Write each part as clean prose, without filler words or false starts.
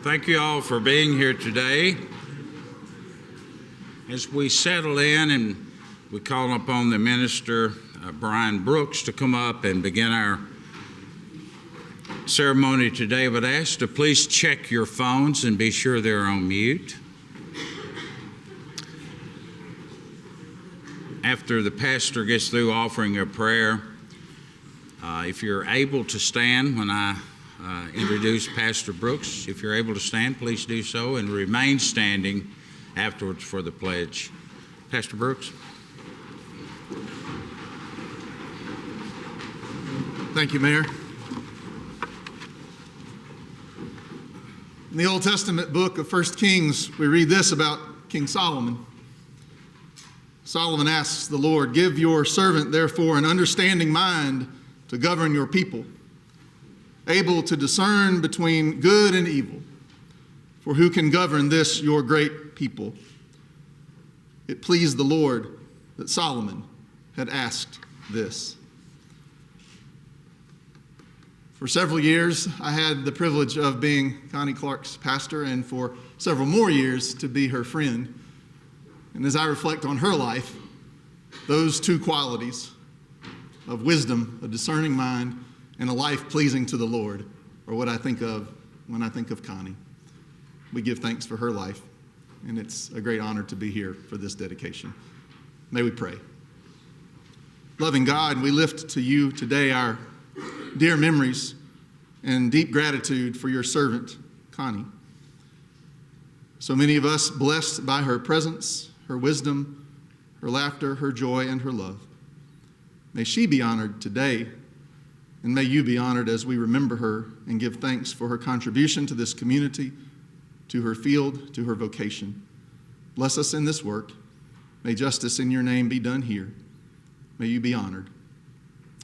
Thank you all for being here today. As we settle in and we call upon the minister, Brian Brooks, to come up and begin our ceremony today, but I ask to please check your phones and be sure they're on mute. After the pastor gets through offering a prayer, if you're able to stand when I introduce Pastor Brooks, if you're able to stand, please do so and remain standing afterwards for the pledge. Pastor Brooks. Thank you, Mayor. In the Old Testament book of 1 Kings, we read this about King Solomon. Solomon asks the Lord, "Give your servant, therefore, an understanding mind to govern your people, able to discern between good and evil. For who can govern this, your great people?" It pleased the Lord that Solomon had asked this. For several years, I had the privilege of being Connie Clark's pastor, and for several more years to be her friend. And as I reflect on her life, those two qualities of wisdom, a discerning mind, and a life pleasing to the Lord are what I think of when I think of Connie. We give thanks for her life, and it's a great honor to be here for this dedication. May we pray. Loving God, we lift to you today our dear memories and deep gratitude for your servant, Connie. So many of us blessed by her presence, her wisdom, her laughter, her joy, and her love. May she be honored today, and may you be honored as we remember her and give thanks for her contribution to this community, to her field, to her vocation. Bless us in this work. May justice in your name be done here. May you be honored.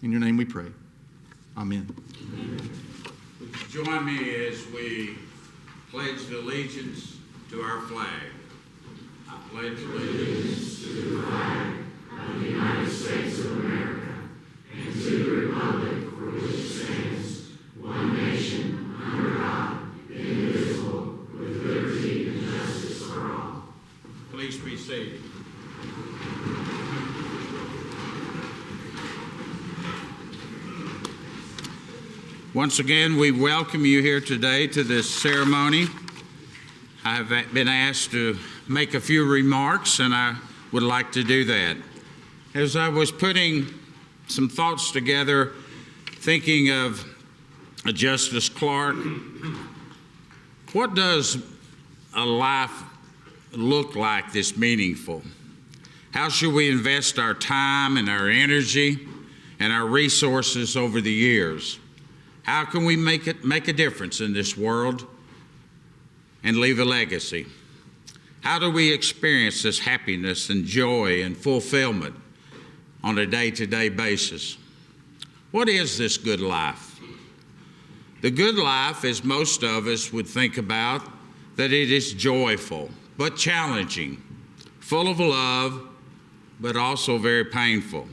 In your name we pray. Amen. Would you join me as we pledge allegiance to our flag? I pledge allegiance to the flag of the United States of America and to the republic for which it stands, one nation, under God, indivisible, with liberty and justice for all. Please be seated. Once again, we welcome you here today to this ceremony. I've been asked to make a few remarks, and I would like to do that. As I was putting some thoughts together, thinking of Justice Clark, what does a life look like that's meaningful? How should we invest our time and our energy and our resources over the years? How can we make a difference in this world and leave a legacy? How do we experience this happiness and joy and fulfillment on a day-to-day basis? What is this good life? The good life, as most of us would think about, that it is joyful but challenging, full of love but also very painful.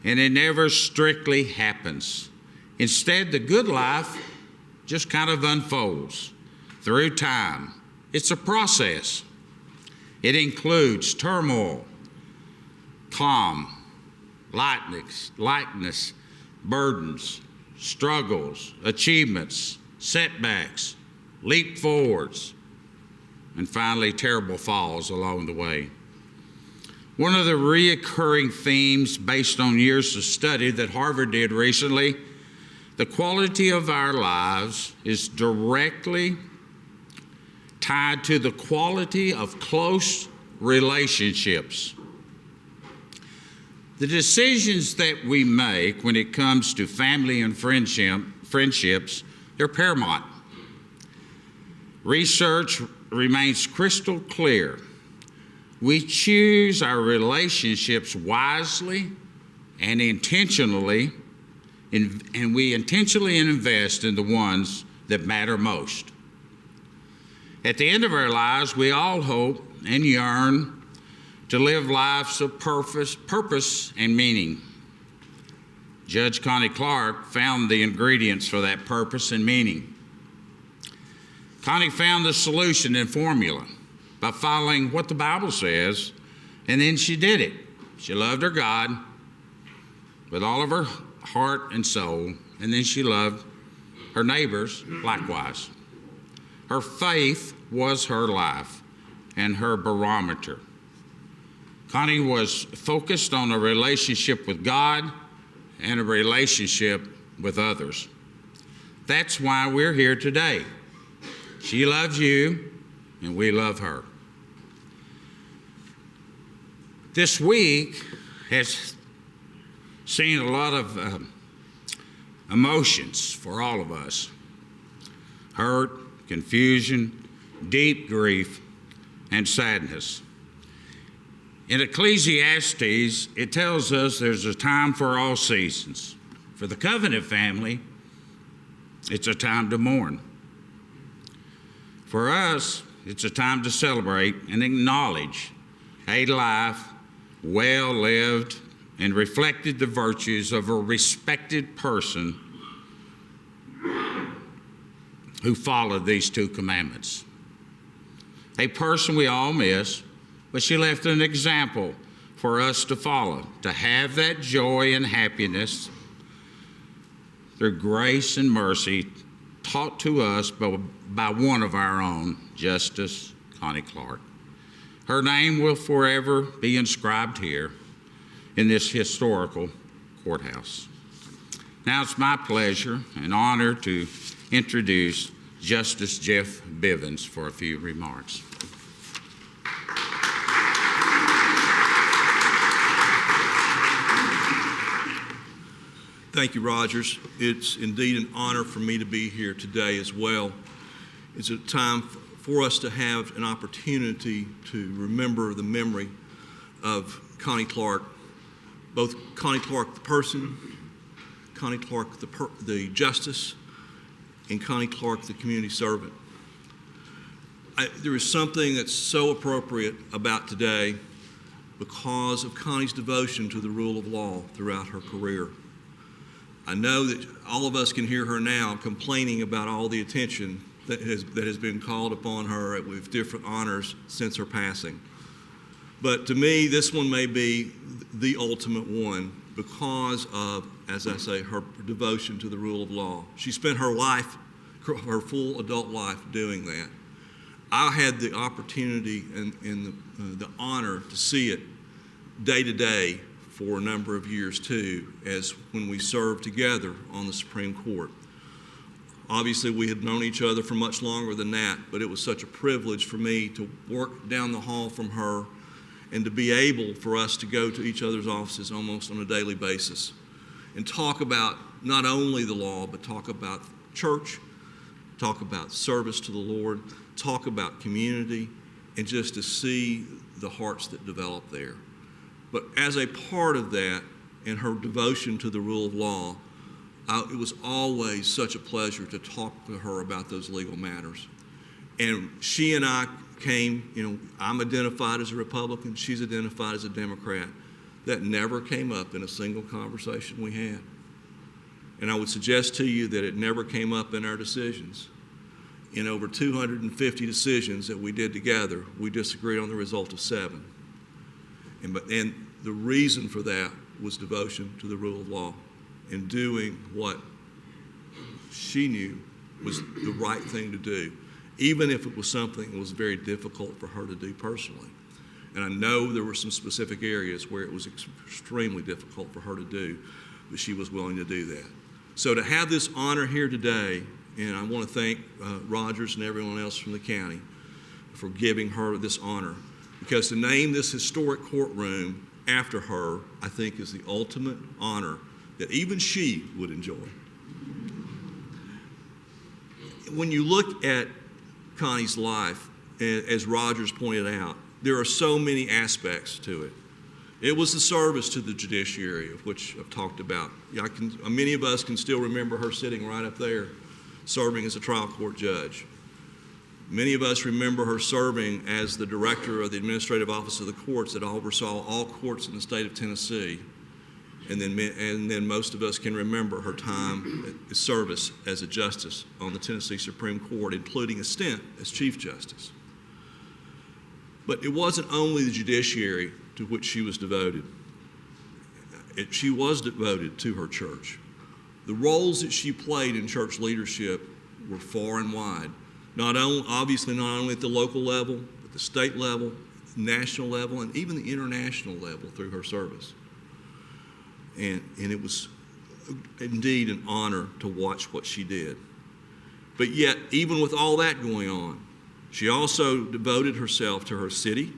And it never strictly happens. Instead, the good life just kind of unfolds through time. It's a process. It includes turmoil, calm, lightness, burdens, struggles, achievements, setbacks, leap forwards, and finally terrible falls along the way. One of the reoccurring themes based on years of study that Harvard did recently, the quality of our lives is directly tied to the quality of close relationships. The decisions that we make when it comes to family and friendships, they're paramount. Research remains crystal clear. We choose our relationships wisely and intentionally, and we intentionally invest in the ones that matter most. At the end of our lives, we all hope and yearn to live lives of purpose and meaning. Judge Connie Clark found the ingredients for that purpose and meaning. Connie found the solution and formula by following what the Bible says, and then she did it. She loved her God with all of her heart and soul, and then she loved her neighbors likewise. Her faith was her life and her barometer. Connie was focused on a relationship with God and a relationship with others. That's why we're here today. She loves you, and we love her. This week has seen a lot of emotions for all of us. Hurt, confusion, deep grief, and sadness. In Ecclesiastes, it tells us there's a time for all seasons. For the covenant family, it's a time to mourn. For us, it's a time to celebrate and acknowledge a life well lived and reflected the virtues of a respected person who followed these two commandments. A person we all miss, but she left an example for us to follow, to have that joy and happiness through grace and mercy taught to us by one of our own, Justice Connie Clark. Her name will forever be inscribed here in this historical courthouse. Now it's my pleasure and honor to introduce Justice Jeff Bivens for a few remarks. Thank you, Rogers. It's indeed an honor for me to be here today as well. It's a time for us to have an opportunity to remember the memory of Connie Clark, both Connie Clark the person, Connie Clark the justice, and Connie Clark the community servant. There is something that's so appropriate about today because of Connie's devotion to the rule of law throughout her career. I know that all of us can hear her now complaining about all the attention that has been called upon her with different honors since her passing. But to me, this one may be the ultimate one because of, as I say, her devotion to the rule of law. She spent her life, her full adult life doing that. I had the opportunity and the honor to see it day to day for a number of years too, as when we served together on the Supreme Court. Obviously, we had known each other for much longer than that, but it was such a privilege for me to work down the hall from her and to be able for us to go to each other's offices almost on a daily basis and talk about not only the law, but talk about church, talk about service to the Lord, talk about community, and just to see the hearts that develop there. But as a part of that, and her devotion to the rule of law, it was always such a pleasure to talk to her about those legal matters. And she and I came, I'm identified as a Republican, she's identified as a Democrat. That never came up in a single conversation we had. And I would suggest to you that it never came up in our decisions. In over 250 decisions that we did together, we disagreed on the result of 7. And the reason for that was devotion to the rule of law and doing what she knew was the right thing to do, even if it was something that was very difficult for her to do personally. And I know there were some specific areas where it was extremely difficult for her to do, but she was willing to do that. So to have this honor here today, and I want to thank Rogers and everyone else from the county for giving her this honor, because to name this historic courtroom after her, I think, is the ultimate honor that even she would enjoy. When you look at Connie's life, as Rogers pointed out, there are so many aspects to it. It was the service to the judiciary, of which I've talked about. Many of us can still remember her sitting right up there, serving as a trial court judge. Many of us remember her serving as the director of the Administrative Office of the Courts that oversaw all courts in the state of Tennessee. And then most of us can remember her time service as a justice on the Tennessee Supreme Court, including a stint as Chief Justice. But it wasn't only the judiciary to which she was devoted. She was devoted to her church. The roles that she played in church leadership were far and wide. Obviously not only at the local level, but the state level, national level, and even the international level through her service. And it was indeed an honor to watch what she did. But yet, even with all that going on, she also devoted herself to her city,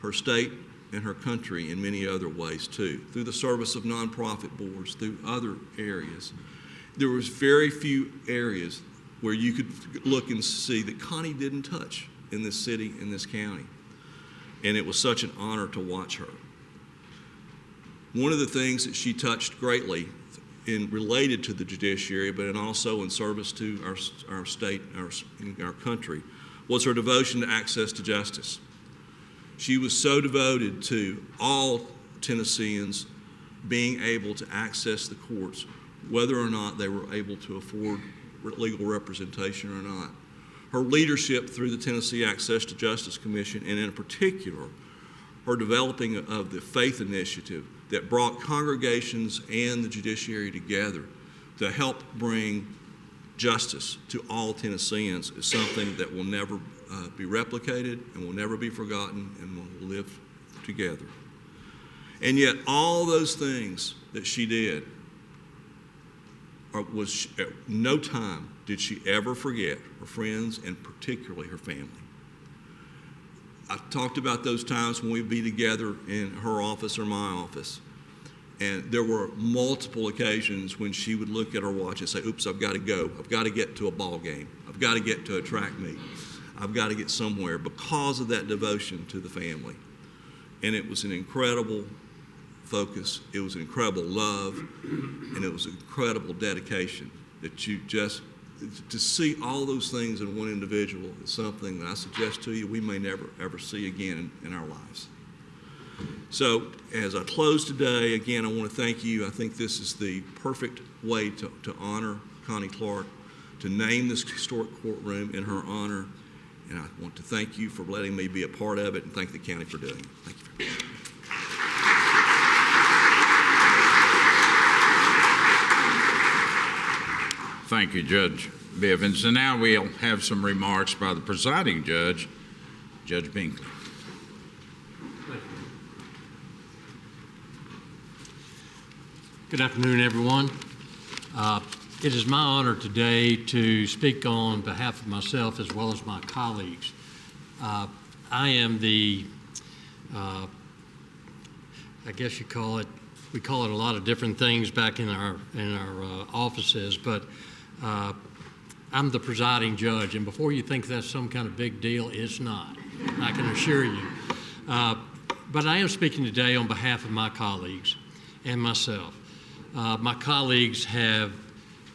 her state, and her country in many other ways too, through the service of nonprofit boards, through other areas. There was very few areas where you could look and see that Connie didn't touch in this city, in this county. And it was such an honor to watch her. One of the things that she touched greatly related to the judiciary, but also in service to our state, our country, was her devotion to access to justice. She was so devoted to all Tennesseans being able to access the courts, whether or not they were able to afford legal representation or not. Her leadership through the Tennessee Access to Justice Commission, and in particular, her developing of the faith initiative that brought congregations and the judiciary together to help bring justice to all Tennesseans, is something that will never be replicated and will never be forgotten and will live together. And yet all those things that she did, at no time did she ever forget her friends and particularly her family. I've talked about those times when we'd be together in her office or my office. And there were multiple occasions when she would look at her watch and say, oops, I've got to go. I've got to get to a ball game. I've got to get to a track meet. I've got to get somewhere because of that devotion to the family. And it was an incredible focus. It was an incredible love. And it was an incredible dedication that to see all those things in one individual is something that I suggest to you we may never, ever see again in our lives. So as I close today, again, I want to thank you. I think this is the perfect way to honor Connie Clark, to name this historic courtroom in her honor. And I want to thank you for letting me be a part of it and thank the county for doing it. Thank you very much. Thank you, Judge Bivens. And now we'll have some remarks by the presiding judge, Judge Binkley. Good afternoon, everyone. It is my honor today to speak on behalf of myself as well as my colleagues. I am the, I guess you call it, we call it a lot of different things back in our offices, but I'm the presiding judge, and before you think that's some kind of big deal, it's not, I can assure you. But I am speaking today on behalf of my colleagues and myself. My colleagues have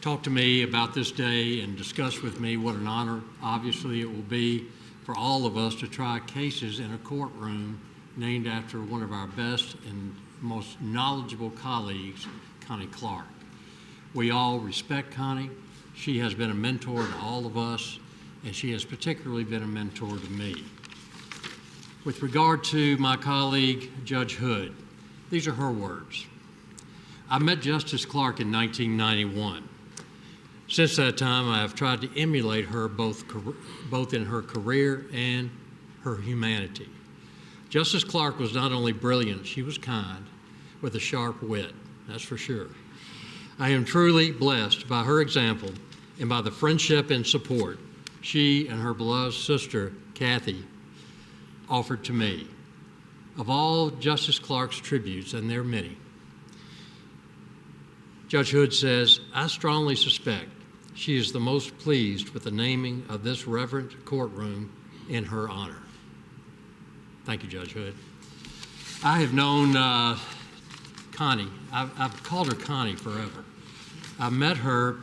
talked to me about this day and discussed with me what an honor, obviously, it will be for all of us to try cases in a courtroom named after one of our best and most knowledgeable colleagues, Connie Clark. We all respect Connie. She has been a mentor to all of us, and she has particularly been a mentor to me. With regard to my colleague, Judge Hood, these are her words. I met Justice Clark in 1991. Since that time, I have tried to emulate her both in her career and her humanity. Justice Clark was not only brilliant, she was kind, with a sharp wit, that's for sure. I am truly blessed by her example and by the friendship and support she and her beloved sister, Kathy, offered to me. Of all Justice Clark's tributes, and there are many, Judge Hood says, I strongly suspect she is the most pleased with the naming of this reverent courtroom in her honor. Thank you, Judge Hood. I have known Connie. I've called her Connie forever. I met her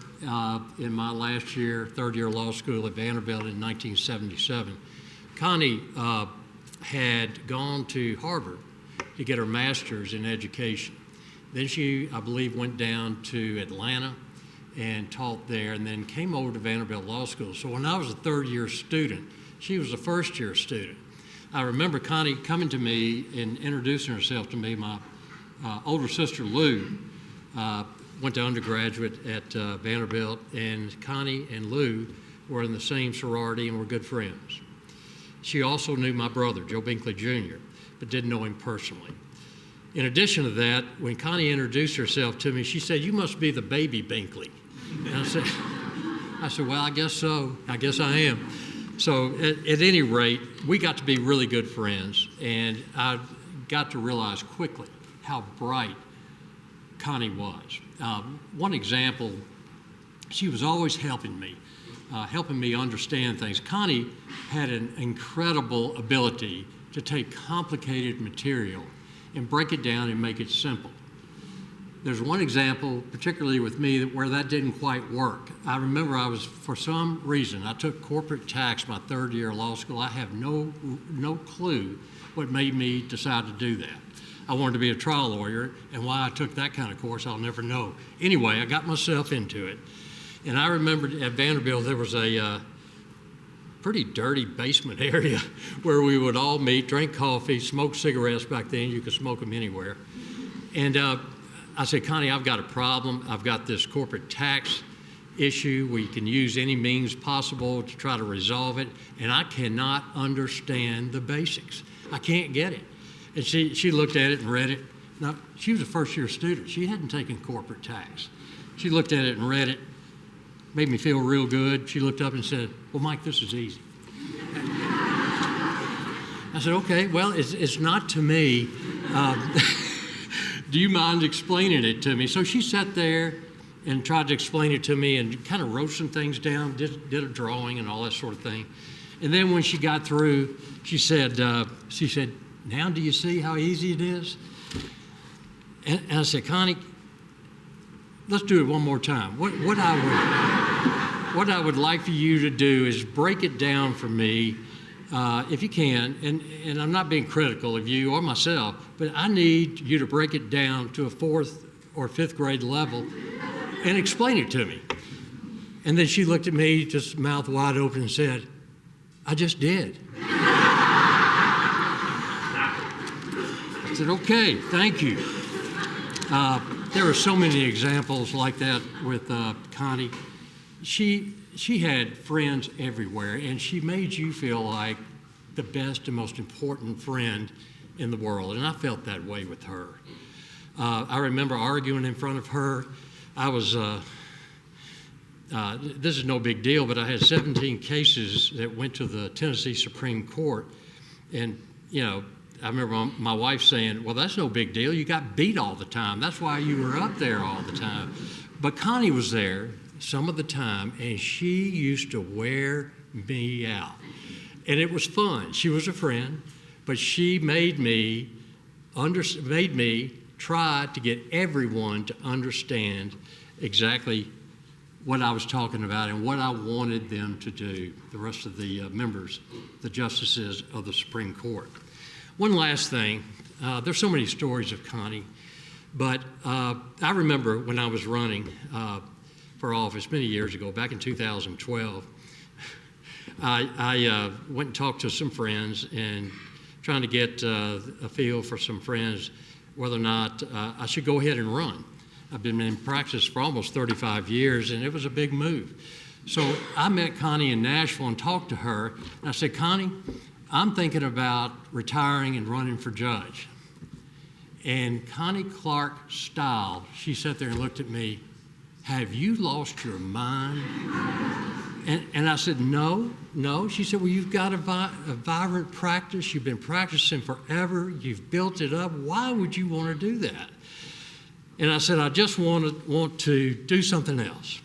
in my last year, third year law school at Vanderbilt in 1977. Connie had gone to Harvard to get her master's in education. Then she, I believe, went down to Atlanta and taught there, and then came over to Vanderbilt Law School. So when I was a third-year student, she was a first-year student. I remember Connie coming to me and introducing herself to me. My older sister, Lou, went to undergraduate at Vanderbilt, and Connie and Lou were in the same sorority and were good friends. She also knew my brother, Joe Binkley Jr., but didn't know him personally. In addition to that, when Connie introduced herself to me, she said, "You must be the baby Binkley." And I said, "Well, I guess so. I guess I am." So at any rate, we got to be really good friends, and I got to realize quickly how bright Connie was. One example, she was always helping me understand things. Connie had an incredible ability to take complicated material and break it down and make it simple. There's one example, particularly with me, where that didn't quite work. I remember for some reason, I took corporate tax my third year of law school. I have no clue what made me decide to do that. I wanted to be a trial lawyer, and why I took that kind of course, I'll never know. Anyway, I got myself into it. And I remember at Vanderbilt, there was a pretty dirty basement area where we would all meet, drink coffee, smoke cigarettes. Back then. You could smoke them anywhere. And I said, "Connie, I've got a problem. I've got this corporate tax issue. We can use any means possible to try to resolve it, and I cannot understand the basics. I can't get it." And she looked at it and read it. Now, she was a first-year student. She hadn't taken corporate tax. She looked at it and read it, made me feel real good. She looked up and said, "Well, Mike, this is easy." I said, "Okay, well, it's not to me. Do you mind explaining it to me?" So she sat there and tried to explain it to me and kind of wrote some things down, did a drawing and all that sort of thing. And then when she got through, she said, "Now do you see how easy it is?" And I said, "Connie, let's do it one more time. What I would like for you to do is break it down for me, if you can, and I'm not being critical of you or myself, but I need you to break it down to a 4th or 5th grade level and explain it to me." And then she looked at me, just mouth wide open, and said, "I just did." I said, "Okay, thank you." There are so many examples like that with Connie. She had friends everywhere, and she made you feel like the best and most important friend in the world, and I felt that way with her. I remember arguing in front of her. I was, this is no big deal, but I had 17 cases that went to the Tennessee Supreme Court, and, I remember my wife saying, "Well, that's no big deal. You got beat all the time. That's why you were up there all the time." But Connie was there some of the time, and she used to wear me out. And it was fun. She was a friend, but she made me try to get everyone to understand exactly what I was talking about and what I wanted them to do, the rest of the members, the justices of the Supreme Court. One last thing, there's so many stories of Connie, but I remember when I was running for office many years ago, back in 2012, I went and talked to some friends and trying to get a feel for some friends whether or not I should go ahead and run. I've been in practice for almost 35 years, and it was a big move. So I met Connie in Nashville and talked to her, and I said, "Connie, I'm thinking about retiring and running for judge." And Connie Clark style, she sat there and looked at me, "Have you lost your mind?" And I said, no. She said, "Well, you've got a vibrant practice. You've been practicing forever. You've built it up. Why would you want to do that?" And I said, "I just want to do something else,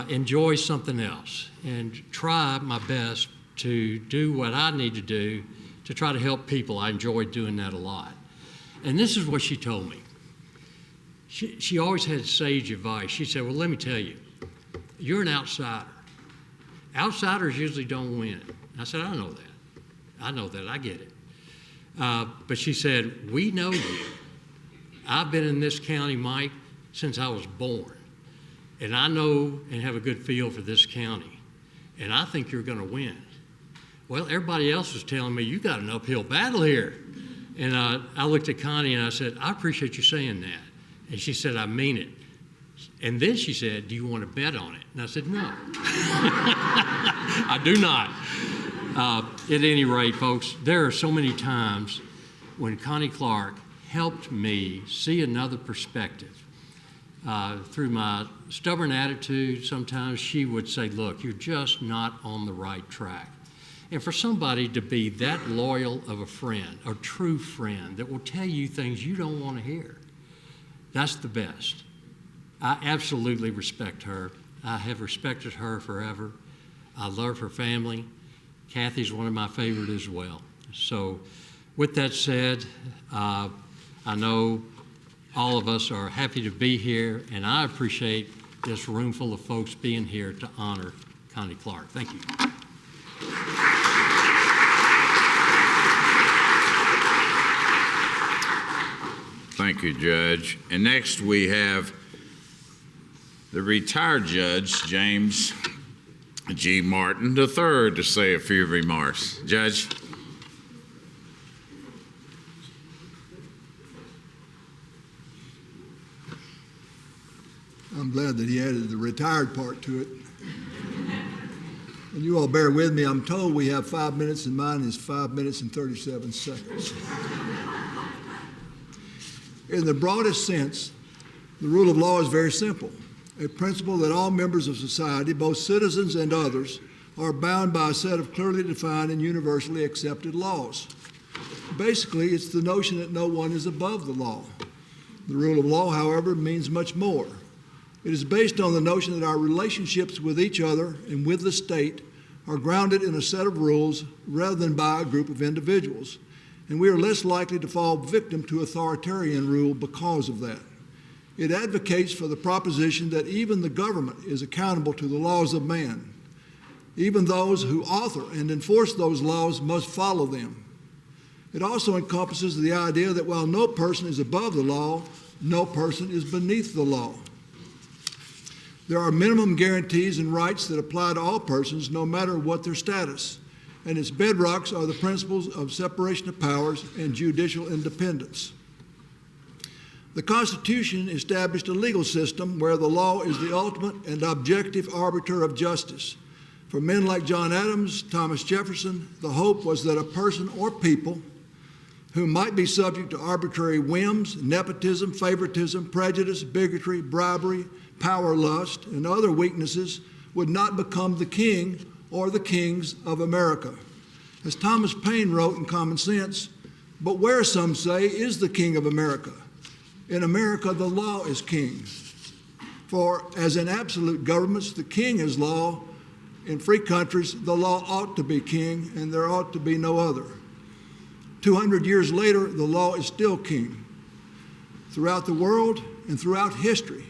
enjoy something else, and try my best to do what I need to do to try to help people." I enjoy doing that a lot. And this is what she told me. She always had sage advice. She said, "Well, let me tell you, you're an outsider. Outsiders usually don't win." I said, "I know that. I get it." But she said, "We know you. I've been in this county, Mike, since I was born. And I know and have a good feel for this county. And I think you're going to win. Well, everybody else was telling me, you got an uphill battle here. And I looked at Connie and I said, I appreciate you saying that. And she said, I mean it. And then she said, do you want to bet on it? And I said, no. I do not. At any rate, folks, there are so many times when Connie Clark helped me see another perspective. Through my stubborn attitude, sometimes she would say, look, you're just not on the right track. And for somebody to be that loyal of a friend, a true friend, that will tell you things you don't want to hear, that's the best. I absolutely respect her. I have respected her forever. I love her family. Kathy's one of my favorite as well. So with that said, I know all of us are happy to be here, and I appreciate this room full of folks being here to honor Connie Clark. Thank you. Thank you, Judge. And next we have the retired Judge, James G. Martin III, to say a few remarks. Judge. I'm glad that he added the retired part to it. And you all bear with me. I'm told we have 5 minutes, and mine is 5 minutes and 37 seconds. In the broadest sense, the rule of law is very simple. A principle that all members of society, both citizens and others, are bound by a set of clearly defined and universally accepted laws. Basically, it's the notion that no one is above the law. The rule of law, however, means much more. It is based on the notion that our relationships with each other and with the state are grounded in a set of rules rather than by a group of individuals, and we are less likely to fall victim to authoritarian rule because of that. It advocates for the proposition that even the government is accountable to the laws of man. Even those who author and enforce those laws must follow them. It also encompasses the idea that while no person is above the law, no person is beneath the law. There are minimum guarantees and rights that apply to all persons, no matter what their status, and its bedrocks are the principles of separation of powers and judicial independence. The Constitution established a legal system where the law is the ultimate and objective arbiter of justice. For men like John Adams, Thomas Jefferson, the hope was that a person or people who might be subject to arbitrary whims, nepotism, favoritism, prejudice, bigotry, bribery, power lust, and other weaknesses would not become the king or the kings of America. As Thomas Paine wrote in Common Sense, but where, some say, is the king of America? In America, the law is king. For as in absolute governments, the king is law. In free countries, the law ought to be king, and there ought to be no other. 200 years later, the law is still king. Throughout the world and throughout history,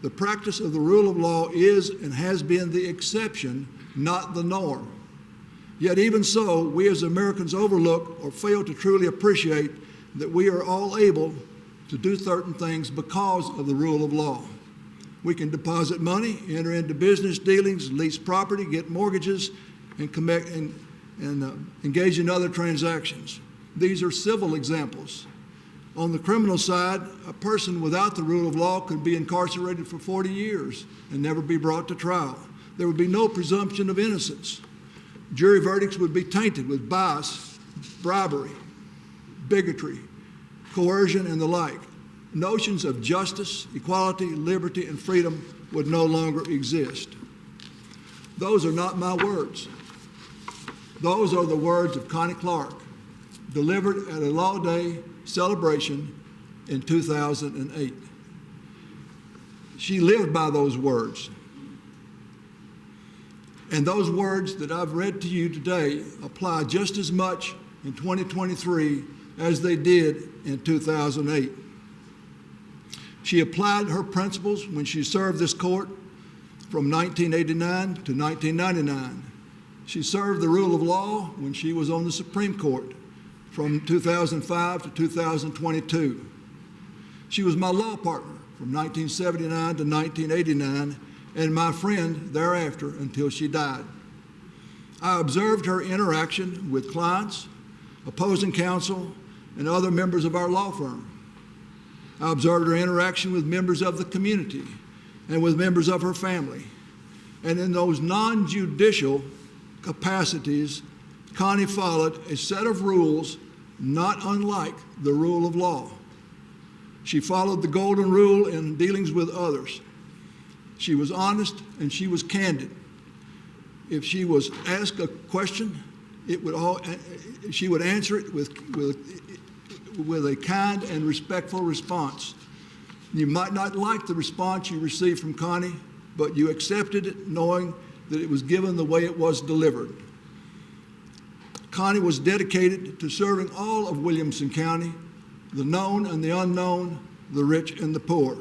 the practice of the rule of law is and has been the exception, not the norm. Yet even so, we as Americans overlook or fail to truly appreciate that we are all able to do certain things because of the rule of law. We can deposit money, enter into business dealings, lease property, get mortgages, and engage in other transactions. These are civil examples. On the criminal side, a person without the rule of law could be incarcerated for 40 years and never be brought to trial. There would be no presumption of innocence. Jury verdicts would be tainted with bias, bribery, bigotry, coercion, and the like. Notions of justice, equality, liberty, and freedom would no longer exist. Those are not my words. Those are the words of Connie Clark, delivered at a Law Day celebration in 2008. She lived by those words. And those words that I've read to you today apply just as much in 2023 as they did in 2008. She applied her principles when she served this court from 1989 to 1999. She served the rule of law when she was on the Supreme Court from 2005 to 2022. She was my law partner from 1979 to 1989 and my friend thereafter until she died. I observed her interaction with clients, opposing counsel, and other members of our law firm. I observed her interaction with members of the community and with members of her family. And in those non-judicial capacities, Connie followed a set of rules not unlike the rule of law. She followed the golden rule in dealings with others. She was honest and she was candid. If she was asked a question, she would answer it with a kind and respectful response. You might not like the response you received from Connie, but you accepted it knowing that it was given the way it was delivered. Connie was dedicated to serving all of Williamson County, the known and the unknown, the rich and the poor.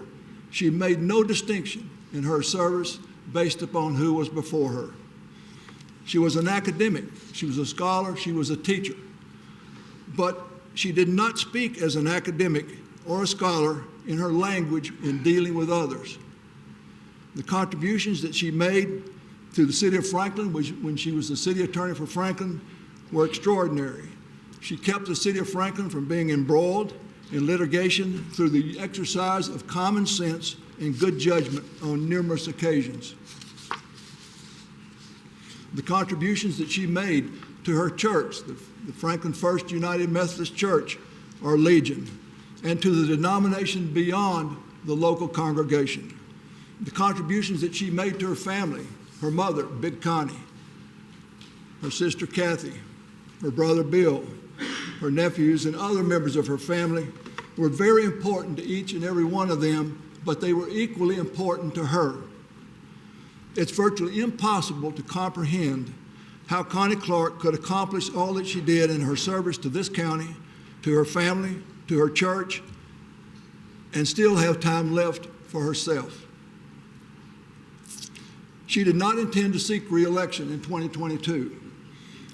She made no distinction in her service based upon who was before her. She was an academic, she was a scholar, she was a teacher, but she did not speak as an academic or a scholar in her language in dealing with others. The contributions that she made to the city of Franklin, when she was the city attorney for Franklin, were extraordinary. She kept the city of Franklin from being embroiled in litigation through the exercise of common sense and good judgment on numerous occasions. The contributions that she made to her church, the Franklin First United Methodist Church, are legion, and to the denomination beyond the local congregation. The contributions that she made to her family, her mother, Big Connie, her sister Kathy, her brother Bill, her nephews, and other members of her family were very important to each and every one of them, but they were equally important to her. It's virtually impossible to comprehend how Connie Clark could accomplish all that she did in her service to this county, to her family, to her church, and still have time left for herself. She did not intend to seek re-election in 2022,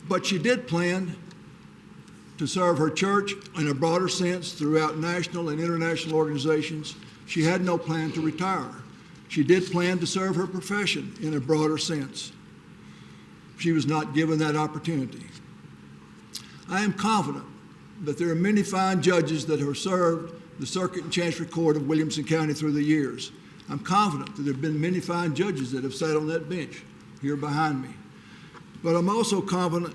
but she did plan to serve her church in a broader sense throughout national and international organizations. She had no plan to retire. She did plan to serve her profession in a broader sense. She was not given that opportunity. I am confident that there are many fine judges that have served the Circuit and Chancery Court of Williamson County through the years. I'm confident that there have been many fine judges that have sat on that bench here behind me. But I'm also confident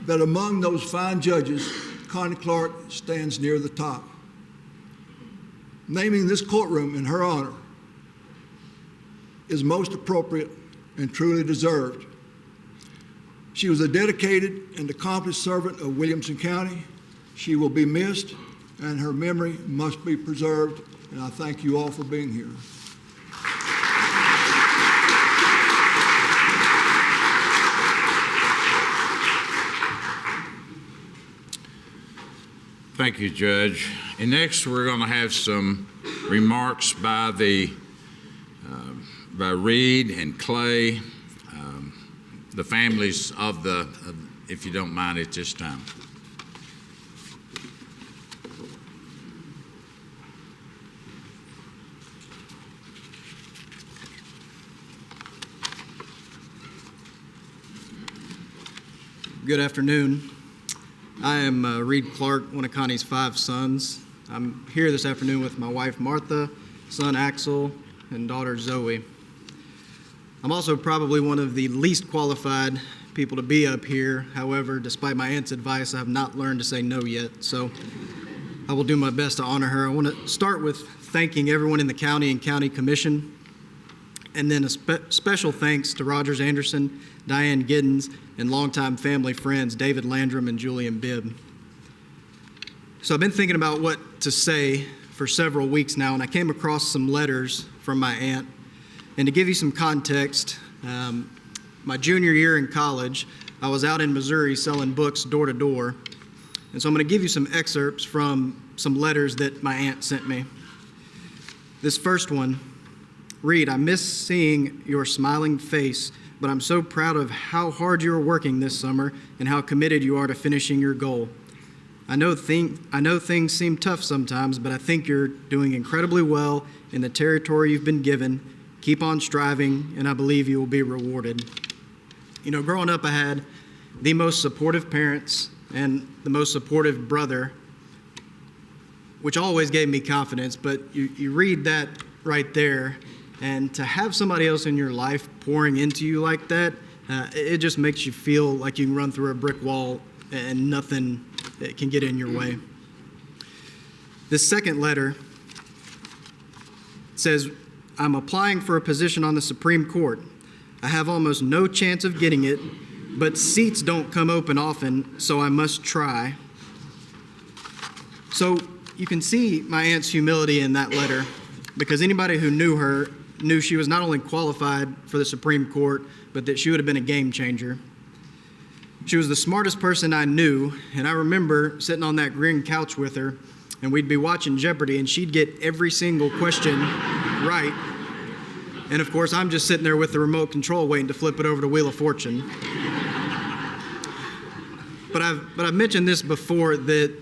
that among those fine judges, Connie Clark stands near the top. Naming this courtroom in her honor is most appropriate and truly deserved. She was a dedicated and accomplished servant of Williamson County. She will be missed, and her memory must be preserved, and I thank you all for being here. Thank you, Judge. And next, we're going to have some remarks by Reed and Clay, the families of if you don't mind at this time. Good afternoon. I am Reed Clark, one of Connie's 5 sons. I'm here this afternoon with my wife Martha, son Axel, and daughter Zoe. I'm also probably one of the least qualified people to be up here. However, despite my aunt's advice, I have not learned to say no yet, so I will do my best to honor her. I want to start with thanking everyone in the county and county commission, and then a special thanks to Rogers Anderson, Diane Giddens, and longtime family friends David Landrum and Julian Bibb. So I've been thinking about what to say for several weeks now, and I came across some letters from my aunt. And to give you some context, my junior year in college, I was out in Missouri selling books door to door. And so I'm going to give you some excerpts from some letters that my aunt sent me. This first one: Reed, I miss seeing your smiling face, but I'm so proud of how hard you are working this summer and how committed you are to finishing your goal. I know things seem tough sometimes, but I think you're doing incredibly well in the territory you've been given. Keep on striving, and I believe you will be rewarded. You know, growing up, I had the most supportive parents and the most supportive brother, which always gave me confidence, but you read that right there, and to have somebody else in your life pouring into you like that, it just makes you feel like you can run through a brick wall and nothing can get in your way. This second letter says, I'm applying for a position on the Supreme Court. I have almost no chance of getting it, but seats don't come open often, so I must try. So you can see my aunt's humility in that letter, because anybody who knew her knew she was not only qualified for the Supreme Court, but that she would have been a game changer. She was the smartest person I knew, and I remember sitting on that green couch with her, and we'd be watching Jeopardy, and she'd get every single question right. And of course, I'm just sitting there with the remote control waiting to flip it over to Wheel of Fortune. But I've mentioned this before, that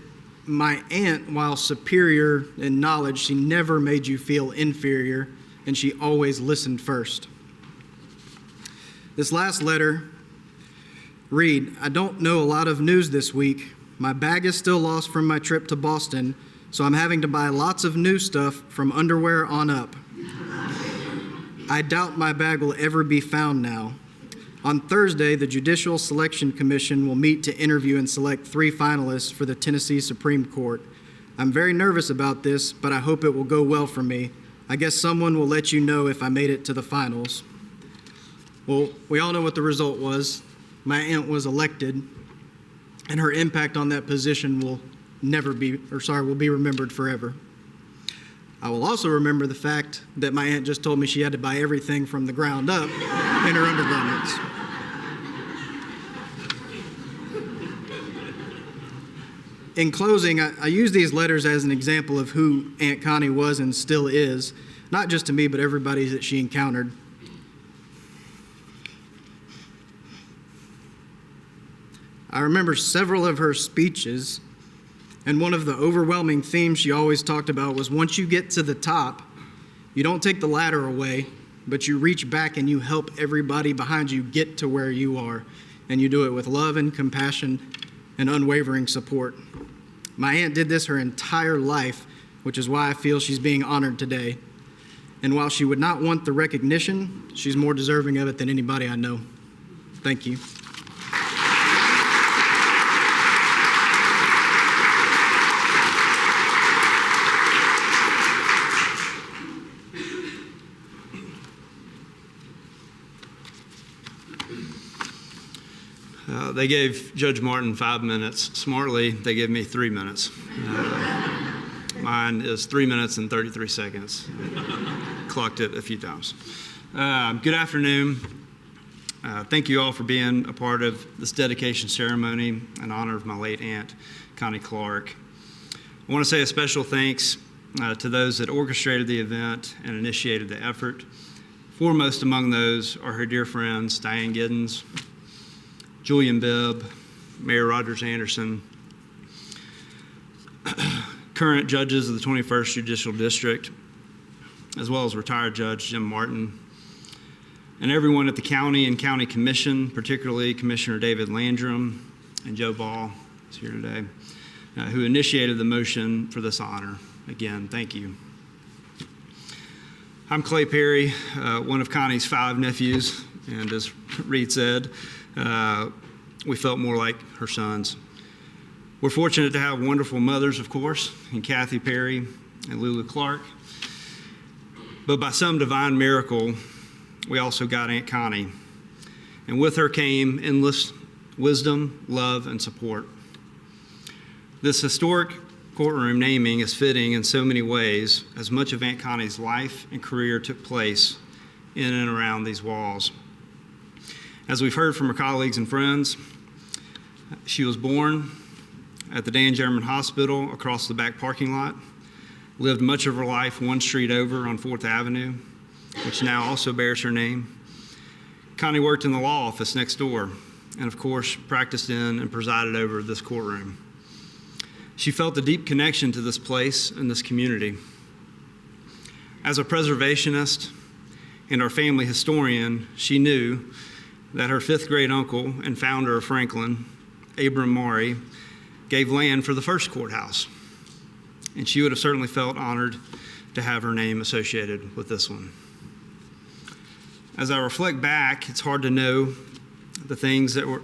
my aunt, while superior in knowledge, she never made you feel inferior, and she always listened first. This last letter, read, I don't know a lot of news this week. My bag is still lost from my trip to Boston, so I'm having to buy lots of new stuff from underwear on up. I doubt my bag will ever be found now. On Thursday, the Judicial Selection Commission will meet to interview and select 3 finalists for the Tennessee Supreme Court. I'm very nervous about this, but I hope it will go well for me. I guess someone will let you know if I made it to the finals. Well, we all know what the result was. My aunt was elected, and her impact on that position will be remembered forever. I will also remember the fact that my aunt just told me she had to buy everything from the ground up in her undergarments. In closing, I use these letters as an example of who Aunt Connie was and still is, not just to me, but everybody that she encountered. I remember several of her speeches, and one of the overwhelming themes she always talked about was once you get to the top, you don't take the ladder away, but you reach back and you help everybody behind you get to where you are, and you do it with love and compassion and unwavering support. My aunt did this her entire life, which is why I feel she's being honored today. And while she would not want the recognition, she's more deserving of it than anybody I know. Thank you. They gave Judge Martin 5 minutes. Smartly, they gave me 3 minutes. Mine is 3 minutes and 33 seconds. Clocked it a few times. Good afternoon. Thank you all for being a part of this dedication ceremony in honor of my late aunt, Connie Clark. I want to say a special thanks to those that orchestrated the event and initiated the effort. Foremost among those are her dear friends, Diane Giddens, Julian Bibb, Mayor Rogers Anderson, current judges of the 21st Judicial District, as well as retired Judge Jim Martin, and everyone at the county and county commission, particularly Commissioner David Landrum and Joe Ball is here today, who initiated the motion for this honor. Again, thank you. I'm Clay Perry, one of Connie's 5 nephews, and as Reed said, we felt more like her sons. We're fortunate to have wonderful mothers, of course, in Kathy Perry and Lulu Clark. But by some divine miracle, we also got Aunt Connie. And with her came endless wisdom, love, and support. This historic courtroom naming is fitting in so many ways, as much of Aunt Connie's life and career took place in and around these walls. As we've heard from her colleagues and friends, she was born at the Dan German Hospital across the back parking lot, lived much of her life 1 street over on 4th Avenue, which now also bears her name. Connie worked in the law office next door, and of course, practiced in and presided over this courtroom. She felt a deep connection to this place and this community. As a preservationist and our family historian, she knew that her fifth great uncle and founder of Franklin, Abram Maury, gave land for the first courthouse. And she would have certainly felt honored to have her name associated with this one. As I reflect back, it's hard to know the things that were,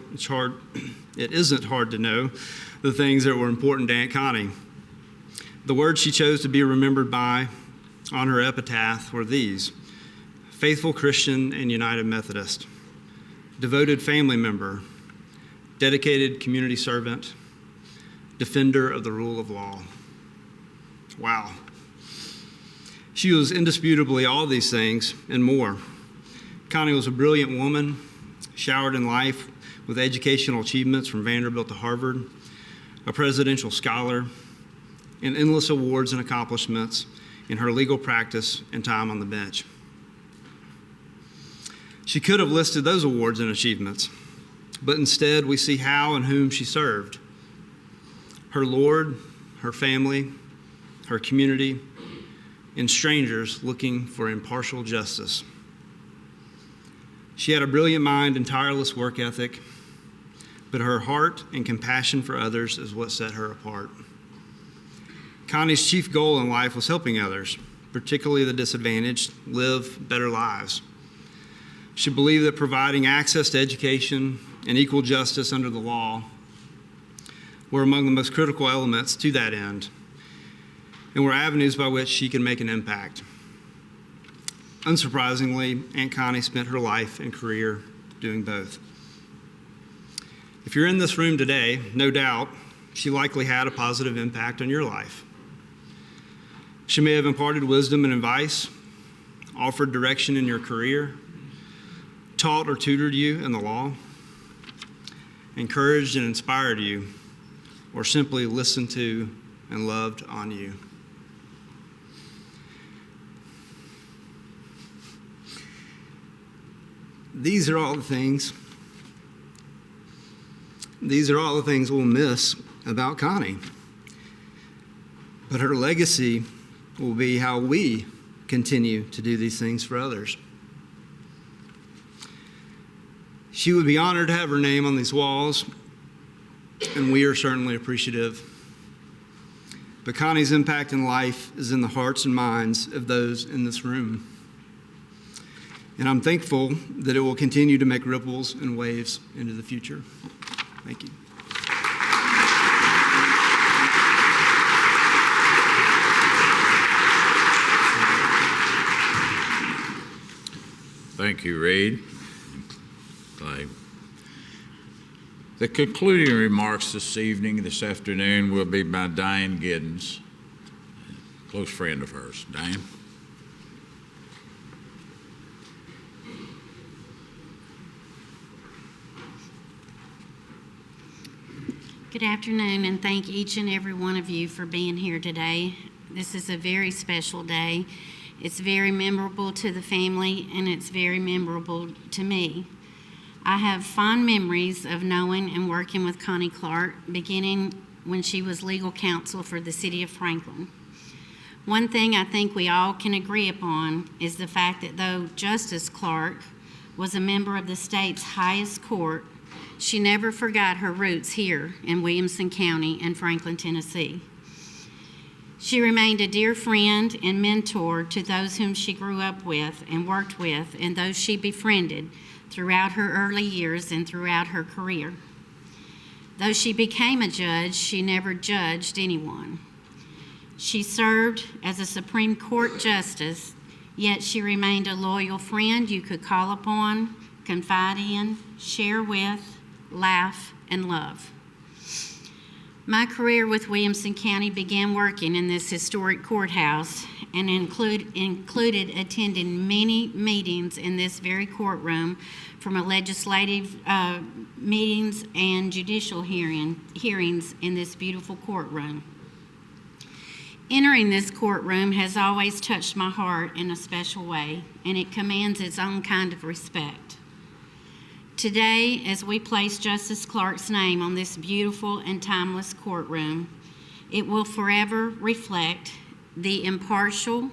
it isn't hard to know the things that were important to Aunt Connie. The words she chose to be remembered by on her epitaph were these: faithful Christian and United Methodist, devoted family member, dedicated community servant, defender of the rule of law. Wow. She was indisputably all these things and more. Connie was a brilliant woman, showered in life with educational achievements from Vanderbilt to Harvard, a presidential scholar, and endless awards and accomplishments in her legal practice and time on the bench. She could have listed those awards and achievements, but instead we see how and whom she served: her Lord, her family, her community, and strangers looking for impartial justice. She had a brilliant mind and tireless work ethic, but her heart and compassion for others is what set her apart. Connie's chief goal in life was helping others, particularly the disadvantaged, live better lives. She believed that providing access to education and equal justice under the law were among the most critical elements to that end, and were avenues by which she could make an impact. Unsurprisingly, Aunt Connie spent her life and career doing both. If you're in this room today, no doubt, she likely had a positive impact on your life. She may have imparted wisdom and advice, offered direction in your career, taught or tutored you in the law, encouraged and inspired you, or simply listened to and loved on you. These are all the things we'll miss about Connie. But her legacy will be how we continue to do these things for others. She would be honored to have her name on these walls, and we are certainly appreciative. But Connie's impact in life is in the hearts and minds of those in this room. And I'm thankful that it will continue to make ripples and waves into the future. Thank you. Thank you, Reed. Clay. The concluding remarks this afternoon, will be by Diane Giddens, a close friend of hers. Diane? Good afternoon, and thank each and every one of you for being here today. This is a very special day. It's very memorable to the family, and it's very memorable to me. I have fond memories of knowing and working with Connie Clark, beginning when she was legal counsel for the city of Franklin. One thing I think we all can agree upon is the fact that though Justice Clark was a member of the state's highest court, she never forgot her roots here in Williamson County and Franklin, Tennessee. She remained a dear friend and mentor to those whom she grew up with and worked with, and those she befriended throughout her early years and throughout her career. Though she became a judge, she never judged anyone. She served as a Supreme Court justice, yet she remained a loyal friend you could call upon, confide in, share with, laugh, and love. My career with Williamson County began working in this historic courthouse and included attending many meetings in this very courtroom, from legislative meetings and judicial hearings in this beautiful courtroom. Entering this courtroom has always touched my heart in a special way, and it commands its own kind of respect. Today, as we place Justice Clark's name on this beautiful and timeless courtroom, It will forever reflect the impartial,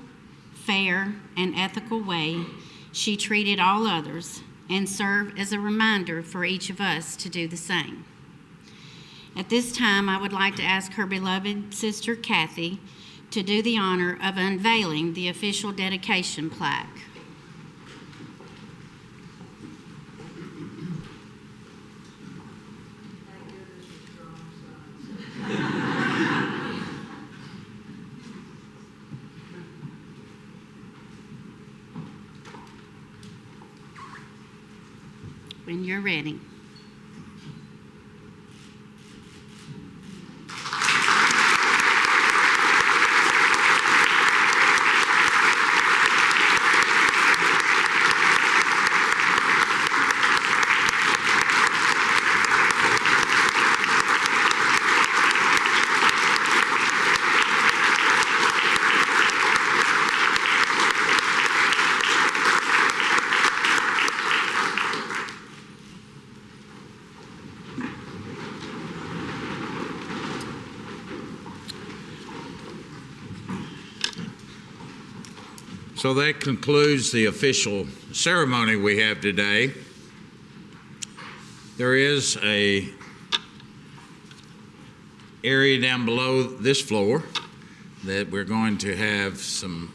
fair, and ethical way she treated all others and serve as a reminder for each of us to do the same. At this time, I would like to ask her beloved sister Kathy to do the honor of unveiling the official dedication plaque. When you're ready. So that concludes the official ceremony we have today. There is a area down below this floor that we're going to have some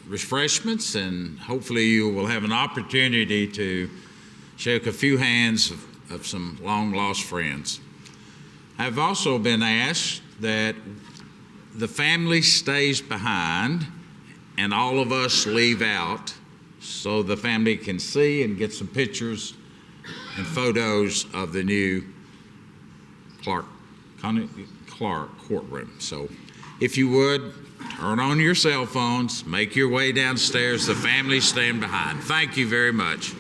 refreshments, and hopefully you will have an opportunity to shake a few hands of some long-lost friends. I've also been asked that the family stays behind and all of us leave out so the family can see and get some pictures and photos of the new Connie Clark courtroom. So if you would, turn on your cell phones, make your way downstairs. The family stand behind. Thank you very much.